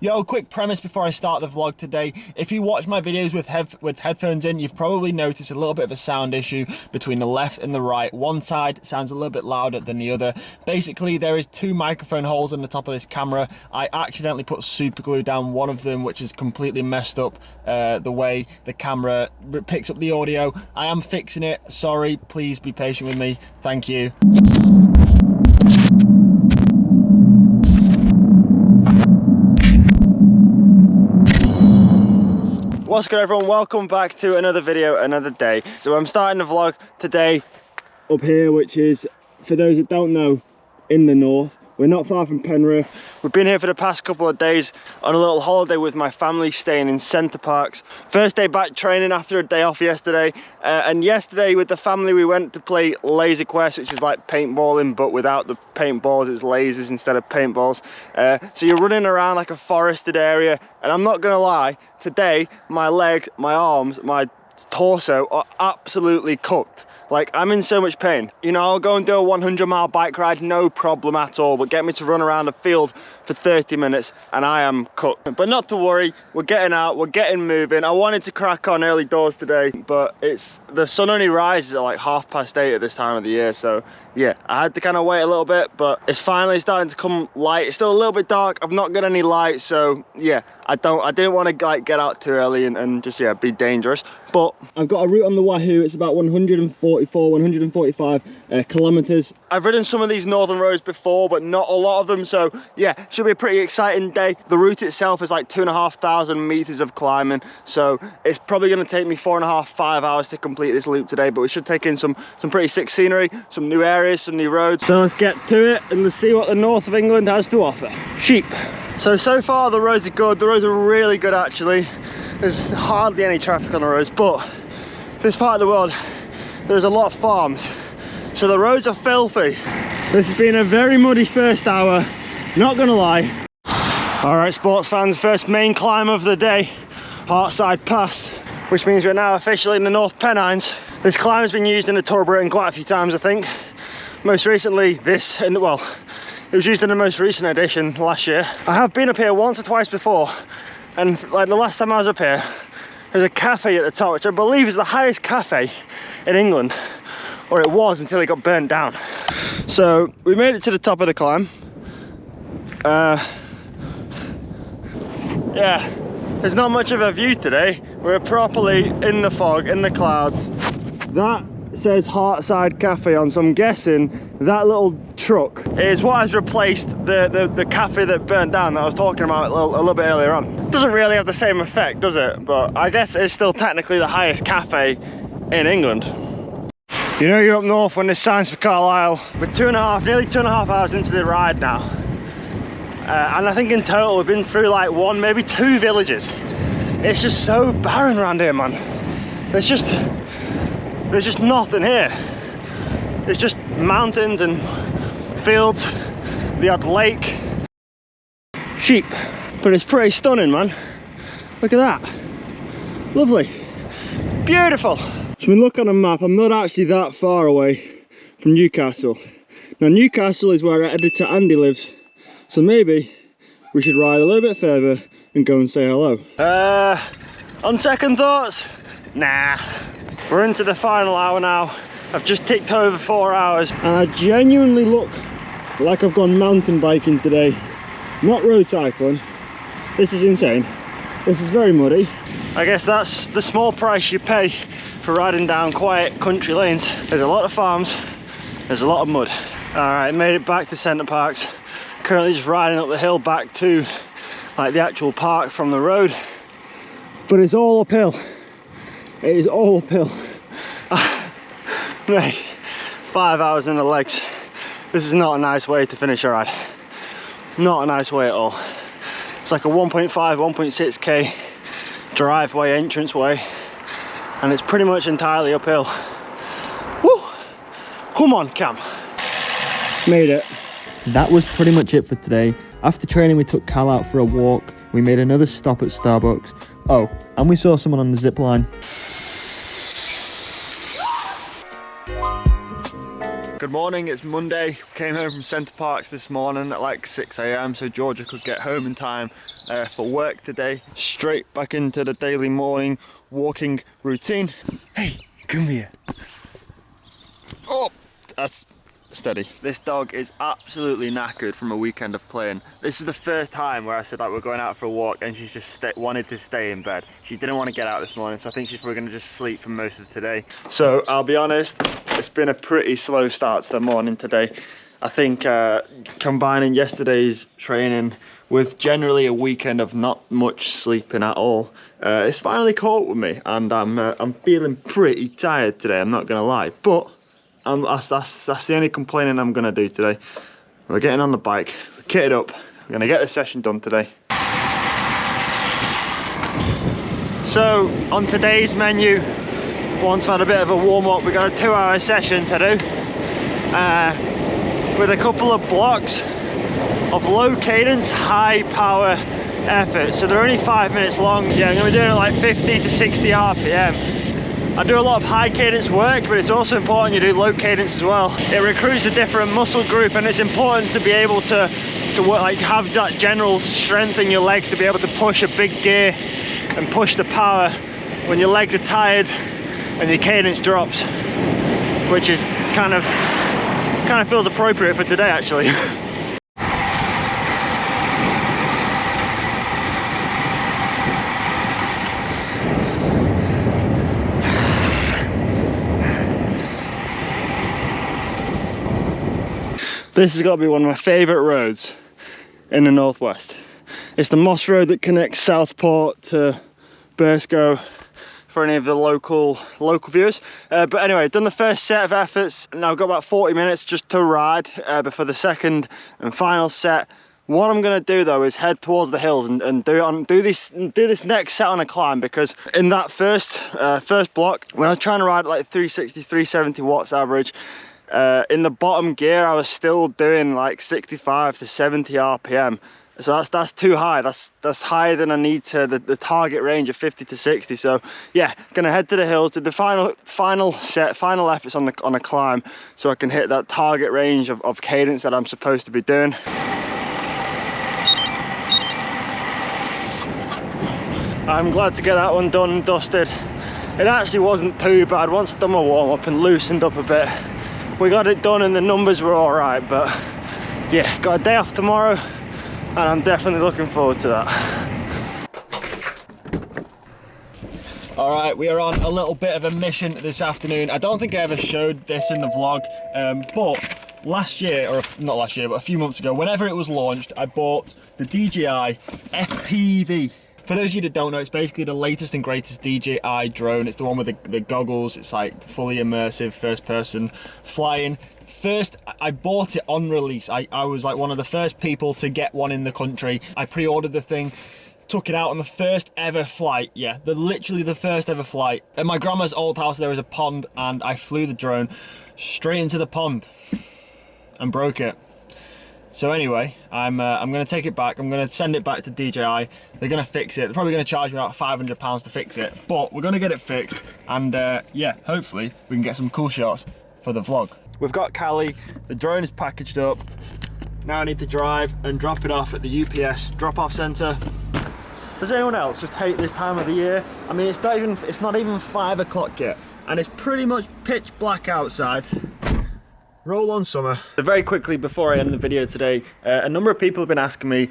Yo, quick premise before I start the vlog today. If you watch my videos with headphones in, you've probably noticed a little bit of a sound issue between the left and the right. One side sounds a little bit louder than the other. Basically, there is two microphone holes in the top of this camera. I accidentally put super glue down one of them, which has completely messed up the way the camera picks up the audio. I am fixing it. Sorry, please be patient with me. Thank you. What's good, everyone? Welcome back to another video, another day. So I'm starting the vlog today up here, which is, for those that don't know, in the north. We're not far from Penrith. We've been here for the past couple of days on a little holiday with my family, staying in Centre Parks. First day back training after a day off yesterday. And yesterday with the family we went to play Laser Quest, which is like paintballing, but without the paintballs, it's lasers instead of paintballs. So you're running around like a forested area. And I'm not gonna lie, today my legs, my arms, my torso are absolutely cooked. Like, I'm in so much pain. You know, I'll go and do a 100-mile bike ride, no problem at all, but get me to run around the field for 30 minutes and I am cooked. But not to worry, we're getting out, we're getting moving. I wanted to crack on early doors today, but the sun only rises at like 8:30 at this time of the year, so yeah, I had to kind of wait a little bit, but it's finally starting to come light. It's still a little bit dark, I've not got any light, so yeah, I didn't want to like get out too early and just, yeah, be dangerous. But I've got a route on the Wahoo. It's about 145 kilometers. I've ridden some of these northern roads before, but not a lot of them, so yeah, should be a pretty exciting day. The route itself is like 2,500 meters of climbing, so it's probably going to take me 4.5–5 hours to complete this loop today, but we should take in some pretty sick scenery, some new areas, some new roads. So let's get to it and let's see what the north of England has to offer. Sheep. So far the roads are good. The roads are really good, actually. There's hardly any traffic on the roads, but this part of the world there's a lot of farms, so the roads are filthy. This has been a very muddy first hour, not gonna lie. All right, sports fans, first main climb of the day, Hartside Pass, which means we're now officially in the North Pennines. This climb has been used in the Tour of Britain quite a few times, I think. Most recently this, and well, it was used in the most recent edition last year. I have been up here once or twice before, and like the last time I was up here, there's a cafe at the top, which I believe is the highest cafe in England, or it was until it got burnt down. So we made it to the top of the climb. Yeah, there's not much of a view today. We're properly in the fog, in the clouds. That says Hartside Cafe on, so I'm guessing that little truck is what has replaced the cafe that burnt down that I was talking about a little bit earlier on. Doesn't really have the same effect, does it? But I guess it's still technically the highest cafe in England. You know you're up north when there's signs for Carlisle. We're nearly 2.5 hours into the ride now. And I think in total we've been through like one, maybe two villages. It's just so barren around here, man. There's just nothing here. It's just mountains and fields, the odd lake, sheep. But it's pretty stunning, man. Look at that. Lovely. Beautiful. So we look on a map, I'm not actually that far away from Newcastle. Now Newcastle is where our editor Andy lives, so maybe we should ride a little bit further and go and say hello. On second thoughts, nah. We're into the final hour now. I've just ticked over 4 hours and I genuinely look like I've gone mountain biking today, not road cycling. This is insane. This is very muddy. I guess that's the small price you pay for riding down quiet country lanes. There's a lot of farms, there's a lot of mud. All right, made it back to Centre Parks. Currently just riding up the hill back to like the actual park from the road, but it's all uphill. It is all uphill. Mate, 5 hours in the legs. This is not a nice way to finish a ride. Not a nice way at all. It's like a 1.5, 1.6k driveway, entranceway, and it's pretty much entirely uphill. Woo! Come on, Cam. Made it. That was pretty much it for today. After training, we took Cal out for a walk. We made another stop at Starbucks. Oh, and we saw someone on the zip line. Good morning, it's Monday. Came home from Centre Parks this morning at like 6 AM so Georgia could get home in time for work today. Straight back into the daily morning walking routine. Hey, come here. Oh, that's steady. This dog is absolutely knackered from a weekend of playing. This is the first time where I said that we're going out for a walk and she's just wanted to stay in bed. She didn't want to get out this morning, so I think she's probably going to just sleep for most of today. So I'll be honest, it's been a pretty slow start to the morning today. I think combining yesterday's training with generally a weekend of not much sleeping at all, it's finally caught with me, and I'm feeling pretty tired today, I'm not going to lie. But that's the only complaining I'm gonna do today. We're getting on the bike, we're kitted up, we're gonna get the session done today. So on today's menu, once we've had a bit of a warm up, we've got a 2-hour session to do with a couple of blocks of low cadence, high power effort. So they're only 5 minutes long. Yeah, I'm gonna be doing it like 50 to 60 RPM. I do a lot of high cadence work, but it's also important you do low cadence as well. It recruits a different muscle group, and it's important to be able to work, like have that general strength in your legs to be able to push a big gear and push the power when your legs are tired and your cadence drops, which is kind of feels appropriate for today actually. This has got to be one of my favourite roads in the northwest. It's the Moss Road that connects Southport to Burscough for any of the local viewers. But anyway, done the first set of efforts. Now I've got about 40 minutes just to ride before the second and final set. What I'm going to do though is head towards the hills and do this next set on a climb, because in that first block, when I was trying to ride at like 360, 370 watts average, in the bottom gear I was still doing like 65 to 70 RPM, so that's too high. That's higher than I need to the target range of 50 to 60. So yeah, gonna head to the hills, do the final efforts on a climb, so I can hit that target range of cadence that I'm supposed to be doing. I'm glad to get that one done and dusted. It actually wasn't too bad once I'd done my warm-up and loosened up a bit. We got it done and the numbers were all right, but yeah, got a day off tomorrow and I'm definitely looking forward to that. All right, we are on a little bit of a mission this afternoon. I don't think I ever showed this in the vlog, but last year, or not last year, but a few months ago, whenever it was launched, I bought the DJI FPV. For those of you that don't know, it's basically the latest and greatest DJI drone. It's the one with the goggles. It's like fully immersive, first person flying. First, I bought it on release. I was like one of the first people to get one in the country. I pre-ordered the thing, took it out on the first ever flight. Yeah, literally the first ever flight. At my grandma's old house, there was a pond, and I flew the drone straight into the pond and broke it. So anyway, I'm going to take it back. I'm going to send it back to DJI. They're going to fix it. They're probably going to charge me about £500 to fix it, but we're going to get it fixed. And yeah, hopefully we can get some cool shots for the vlog. We've got Callie. The drone is packaged up. Now I need to drive and drop it off at the UPS drop-off centre. Does anyone else just hate this time of the year? I mean, it's not even 5 o'clock yet, and it's pretty much pitch black outside. Roll on summer. Very quickly before I end the video today, a number of people have been asking me,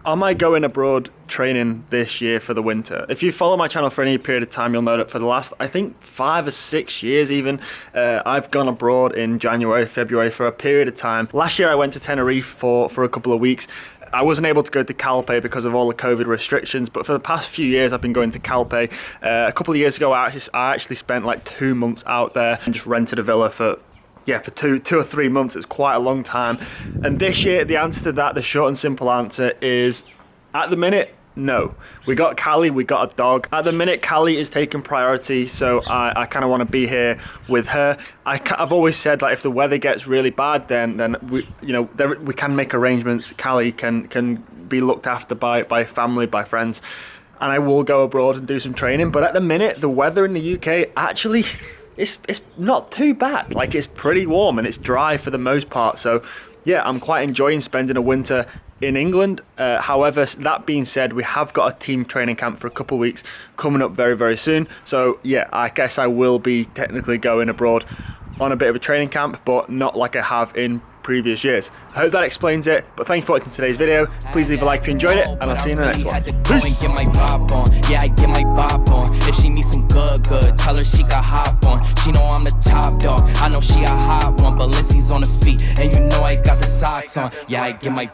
am I going abroad training this year for the winter? If you follow my channel for any period of time, you'll know that for the last, I think 5 or 6 years even, I've gone abroad in January, February for a period of time. Last year I went to Tenerife for a couple of weeks. I wasn't able to go to Calpe because of all the COVID restrictions, but for the past few years I've been going to Calpe. A couple of years ago I actually spent like 2 months out there and just rented a villa for two or 3 months. It was quite a long time. And this year, the answer to that, the short and simple answer is, at the minute, no. We got Callie, we got a dog. At the minute, Callie is taking priority, so I kind of want to be here with her. I've always said, like, if the weather gets really bad, then we can make arrangements. Callie can be looked after by family, by friends, and I will go abroad and do some training. But at the minute, the weather in the UK actually it's not too bad. Like, it's pretty warm and it's dry for the most part. So yeah, I'm quite enjoying spending a winter in England. However, that being said, we have got a team training camp for a couple of weeks coming up very, very soon. So yeah, I guess I will be technically going abroad on a bit of a training camp, but not like I have in previous years. I hope that explains it, but thank you for watching today's video. Please leave a like if you enjoyed it, and I'll see you in the next one. Peace. Yeah, I get my bop on. If she needs some good, tell her she got hop on. She know I'm the top dog, I know she a hot one. But Lindsay's on the feet, and you know I got the socks on. Yeah, I get my